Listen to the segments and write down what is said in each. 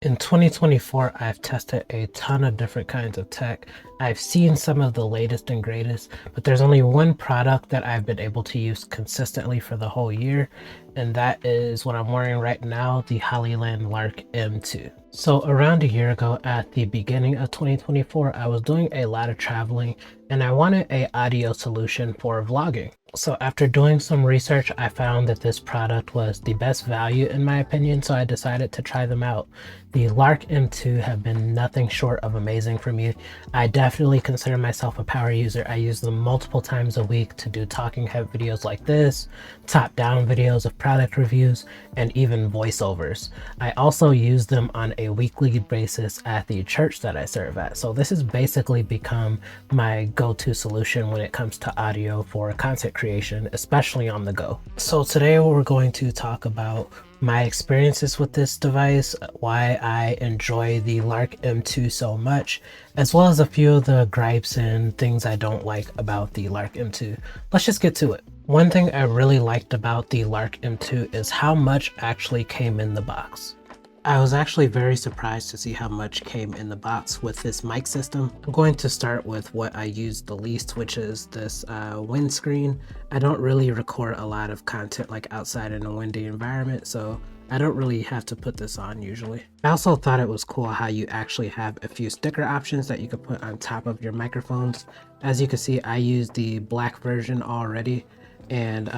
In 2024, I've tested a ton of different kinds of tech. I've seen some of the latest and greatest, but there's only one product that I've been able to use consistently for the whole year, and that is what I'm wearing right now, the Hollyland Lark M2. So around a year ago at the beginning of 2024, I was doing a lot of traveling and I wanted a audio solution for vlogging. So after doing some research, I found that this product was the best value in my opinion, so I decided to try them out. The Lark M2 have been nothing short of amazing for me. I definitely consider myself a power user. I use them multiple times a week to do talking head videos like this, top-down videos of product reviews, and even voiceovers. I also use them on a weekly basis at the church that I serve at. So this has basically become my go-to solution when it comes to audio for content creation, especially on the go. So today we're going to talk about my experiences with this device, why I enjoy the Lark M2 so much, as well as a few of the gripes and things I don't like about the Lark M2. Let's just get to it. One thing I really liked about the Lark M2 is how much actually came in the box. I was actually very surprised to see how much came in the box with this mic system. I'm going to start with what I use the least, which is this windscreen. I don't really record a lot of content like outside in a windy environment, so I don't really have to put this on usually. I also thought it was cool how you actually have a few sticker options that you could put on top of your microphones. As you can see, I use the black version already, and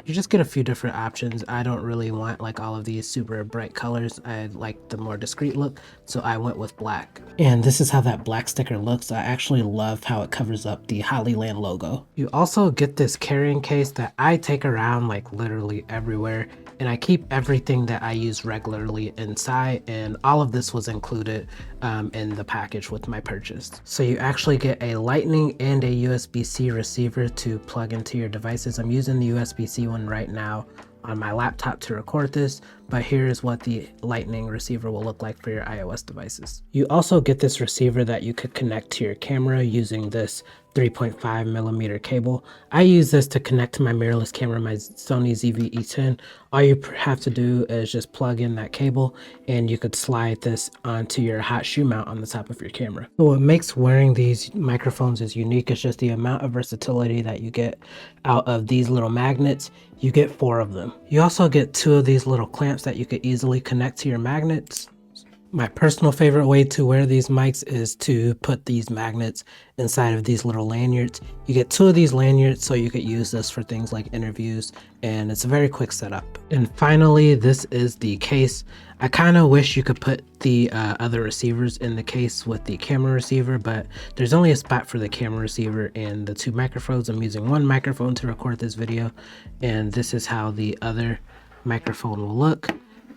you just get a few different options. I don't really want like all of these super bright colors. I like the more discreet look, so I went with black. And this is how that black sticker looks. I actually love how it covers up the Hollyland logo. You also get this carrying case that I take around like literally everywhere, and I keep everything that I use regularly inside, and all of this was included in the package with my purchase. So you actually get a Lightning and a USB-C receiver to plug into your devices. I'm using the USB-C one right now on my laptop to record this, but here's what the Lightning receiver will look like for your iOS devices. You also get this receiver that you could connect to your camera using this 3.5mm cable. I use this to connect to my mirrorless camera, my Sony ZV-E10. All you have to do is just plug in that cable and you could slide this onto your hot shoe mount on the top of your camera. So what makes wearing these microphones is unique is just the amount of versatility that you get out of these little magnets. You get 4 of them. You also get 2 of these little clamps that you could easily connect to your magnets. My personal favorite way to wear these mics is to put these magnets inside of these little lanyards. You get 2 of these lanyards, so you could use this for things like interviews, and it's a very quick setup. And finally, this is the case. I kind of wish you could put the other receivers in the case with the camera receiver, but there's only a spot for the camera receiver and the 2 microphones. I'm using one microphone to record this video, and this is how the other microphone will look.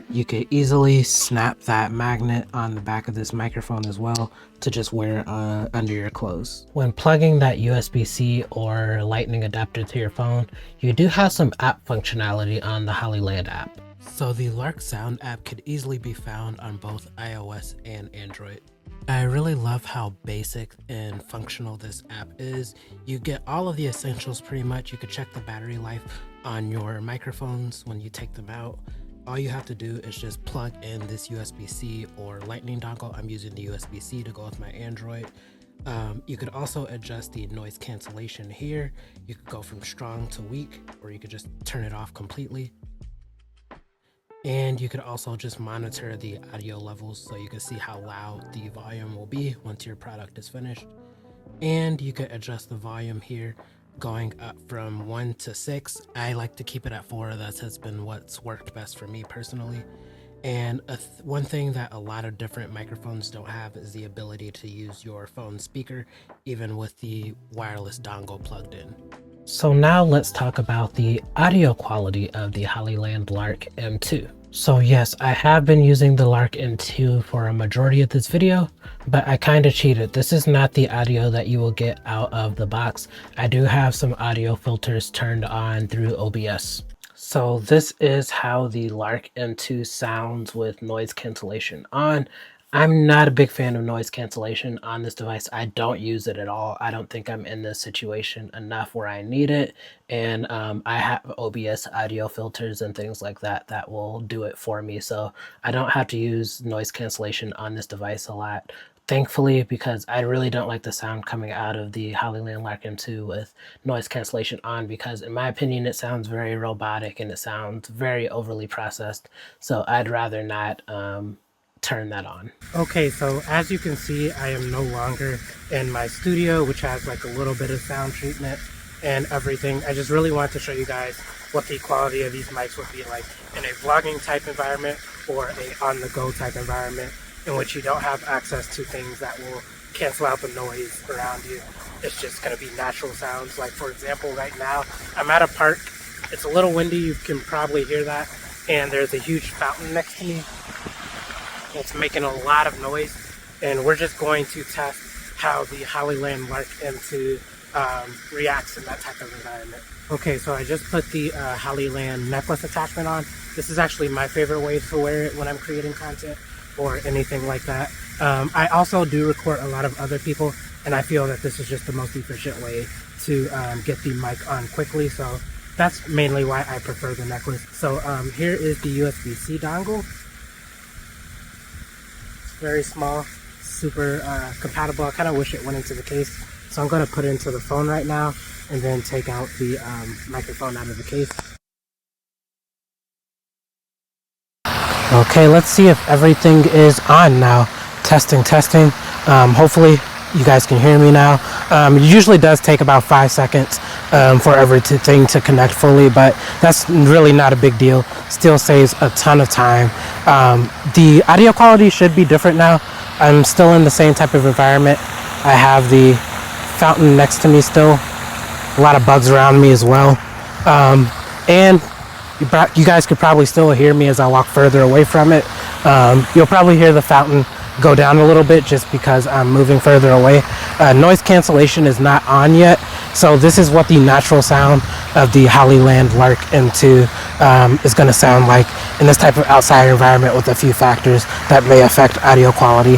You could easily snap that magnet on the back of this microphone as well to just wear under your clothes. When plugging that USB-C or Lightning adapter to your phone, you do have some app functionality on the Hollyland app. So the Lark Sound app could easily be found on both iOS and Android. I really love how basic and functional this app is. You get all of the essentials pretty much. You could check the battery life on your microphones when you take them out. All you have to do is just plug in this USB-C or Lightning dongle. I'm using the USB-C to go with my Android. You could also adjust the noise cancellation here. You could go from strong to weak, or you could just turn it off completely. And you could also just monitor the audio levels so you can see how loud the volume will be once your product is finished. And you could adjust the volume here, going up from 1 to 6. I like to keep it at 4. That has been what's worked best for me personally. And one thing that a lot of different microphones don't have is the ability to use your phone speaker, even with the wireless dongle plugged in. So now let's talk about the audio quality of the Hollyland Lark M2. So yes, I have been using the Lark M2 for a majority of this video, but I kind of cheated. This is not the audio that you will get out of the box. I do have some audio filters turned on through OBS. So this is how the Lark M2 sounds with noise cancellation on. I'm not a big fan of noise cancellation on this device. I don't use it at all. I don't think I'm in this situation enough where I need it. And I have OBS audio filters and things like that that will do it for me. So I don't have to use noise cancellation on this device a lot. Thankfully, because I really don't like the sound coming out of the Hollyland Lark M2 with noise cancellation on, because in my opinion, it sounds very robotic and it sounds very overly processed. So I'd rather not turn that on. Okay, so as you can see, I am no longer in my studio, which has like a little bit of sound treatment and everything. I just really want to show you guys what the quality of these mics would be like in a vlogging type environment or a on-the-go type environment in which you don't have access to things that will cancel out the noise around you. It's just going to be natural sounds. Like for example, right now I'm at a park. It's a little windy, you can probably hear that, and there's a huge fountain next to me. It's making a lot of noise, and we're just going to test how the Hollyland Lark M2 reacts in that type of environment. Okay, so I just put the Hollyland necklace attachment on. This is actually my favorite way to wear it when I'm creating content or anything like that. I also do record a lot of other people, and I feel that this is just the most efficient way to get the mic on quickly. So that's mainly why I prefer the necklace. So here is the USB-C dongle. Very small, super compatible. I kind of wish it went into the case. So I'm going to put it into the phone right now and then take out the microphone out of the case. Okay, let's see if everything is on now. Testing, testing. Hopefully you guys can hear me now. It usually does take about 5 seconds for everything to connect fully, but that's really not a big deal. Still saves a ton of time. The audio quality should be different now. I'm still in the same type of environment. I have the fountain next to me still. A lot of bugs around me as well. And you guys could probably still hear me as I walk further away from it. You'll probably hear the fountain go down a little bit just because I'm moving further away. Noise cancellation is not on yet, so this is what the natural sound of the Hollyland Lark M2 is going to sound like in this type of outside environment with a few factors that may affect audio quality.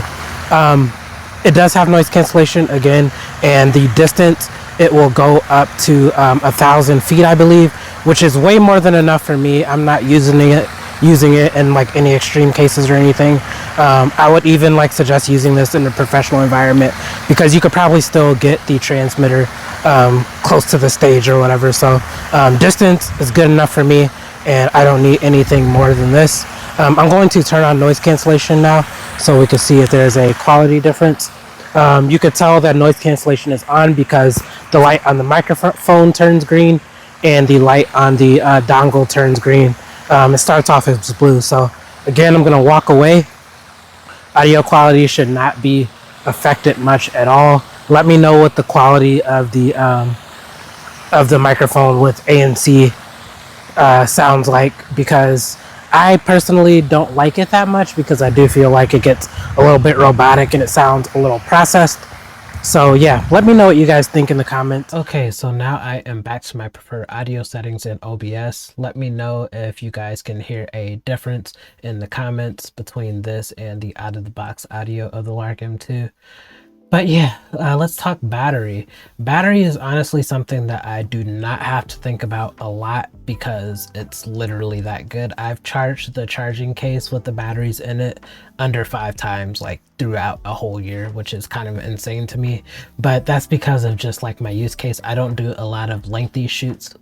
It does have noise cancellation again, and the distance, it will go up to 1,000 feet, I believe, which is way more than enough for me. I'm not using it in like any extreme cases or anything. I would even like suggest using this in a professional environment because you could probably still get the transmitter close to the stage or whatever. So distance is good enough for me, and I don't need anything more than this. I'm going to turn on noise cancellation now so we can see if there's a quality difference. You could tell that noise cancellation is on because the light on the microphone turns green and the light on the dongle turns green. It starts off as blue. So again, I'm going to walk away. Audio quality should not be affected much at all. Let me know what the quality of the microphone with ANC sounds like, because I personally don't like it that much because I do feel like it gets a little bit robotic and it sounds a little processed. So yeah, let me know what you guys think in the comments. Okay, so now I am back to my preferred audio settings in OBS. Let me know if you guys can hear a difference in the comments between this and the out-of-the-box audio of the Lark M2. But yeah, let's talk battery. Battery is honestly something that I do not have to think about a lot because it's literally that good. I've charged the charging case with the batteries in it under 5 times, like throughout a whole year, which is kind of insane to me. But that's because of just like my use case. I don't do a lot of lengthy shoots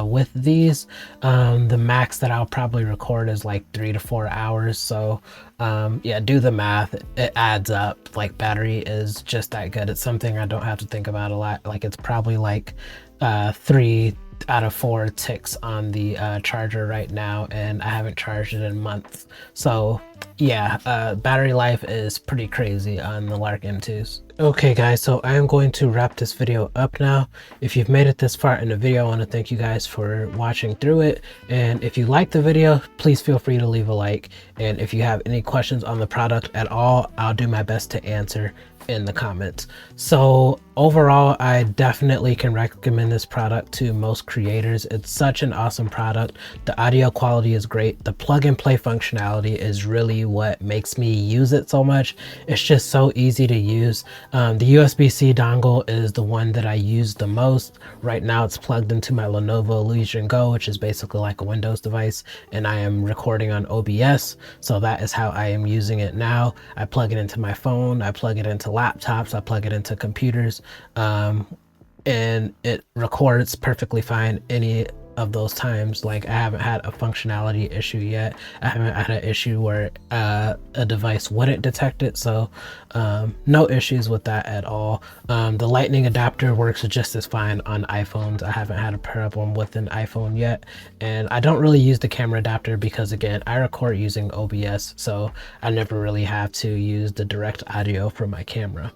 with these. The max that I'll probably record is like 3 to 4 hours. So yeah, do the math. It adds up. Like battery is just that good. It's something I don't have to think about a lot. Like it's probably like 3 out of 4 ticks on the charger right now, and I haven't charged it in months. So yeah, battery life is pretty crazy on the Lark M2s. Okay guys, so I am going to wrap this video up now. If you've made it this far in the video, I want to thank you guys for watching through it. And if you liked the video, please feel free to leave a like. And if you have any questions on the product at all, I'll do my best to answer in the comments. So overall, I definitely can recommend this product to most creators. It's such an awesome product. The audio quality is great. The plug and play functionality is really what makes me use it so much. It's just so easy to use. The USB-C dongle is the one that I use the most. Right now it's plugged into my Lenovo Legion Go, which is basically like a Windows device, and I am recording on OBS. So that is how I am using it now. I plug it into my phone, I plug it into laptops, I plug it into computers, and it records perfectly fine any of those times. Like, I haven't had a functionality issue yet. I haven't had an issue where a device wouldn't detect it, so no issues with that at all. The lightning adapter works just as fine on iPhones. I haven't had a problem with an iPhone yet, and I don't really use the camera adapter because, again, I record using OBS, so I never really have to use the direct audio from my camera.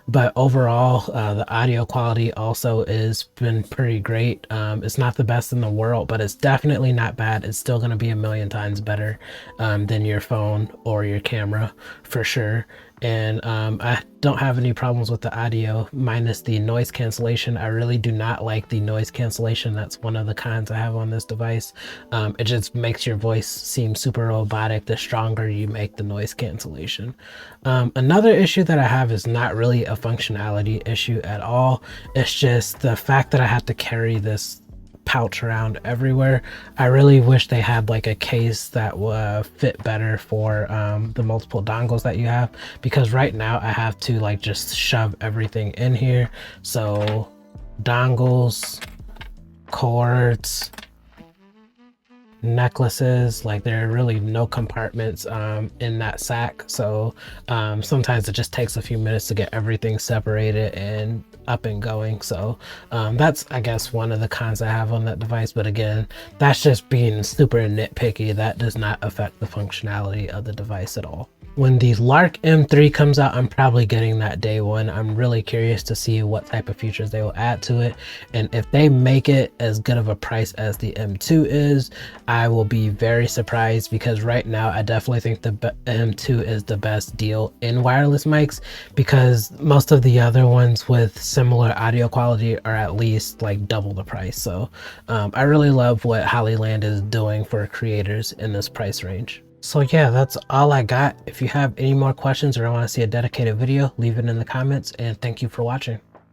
But overall, the audio quality also has been pretty great. It's not the best in the world, but it's definitely not bad. It's still going to be a million times better than your phone or your camera for sure. And I don't have any problems with the audio minus the noise cancellation. I really do not like the noise cancellation. That's one of the cons I have on this device. It just makes your voice seem super robotic the stronger you make the noise cancellation. Another issue that I have is not really a functionality issue at all. It's just the fact that I have to carry this pouch around everywhere. I really wish they had like a case that would fit better for the multiple dongles that you have, because right now I have to like just shove everything in here. So dongles, cords, necklaces, like there are really no compartments in that sack, so sometimes it just takes a few minutes to get everything separated and up and going. So that's, I guess, one of the cons I have on that device, but again, that's just being super nitpicky. That does not affect the functionality of the device at all. When the Lark M3 comes out, I'm probably getting that day one. I'm really curious to see what type of features they will add to it. And if they make it as good of a price as the M2 is, I will be very surprised, because right now I definitely think the M2 is the best deal in wireless mics, because most of the other ones with similar audio quality are at least like double the price. So I really love what Hollyland is doing for creators in this price range. So yeah, that's all I got. If you have any more questions or want to see a dedicated video, leave it in the comments, and thank you for watching.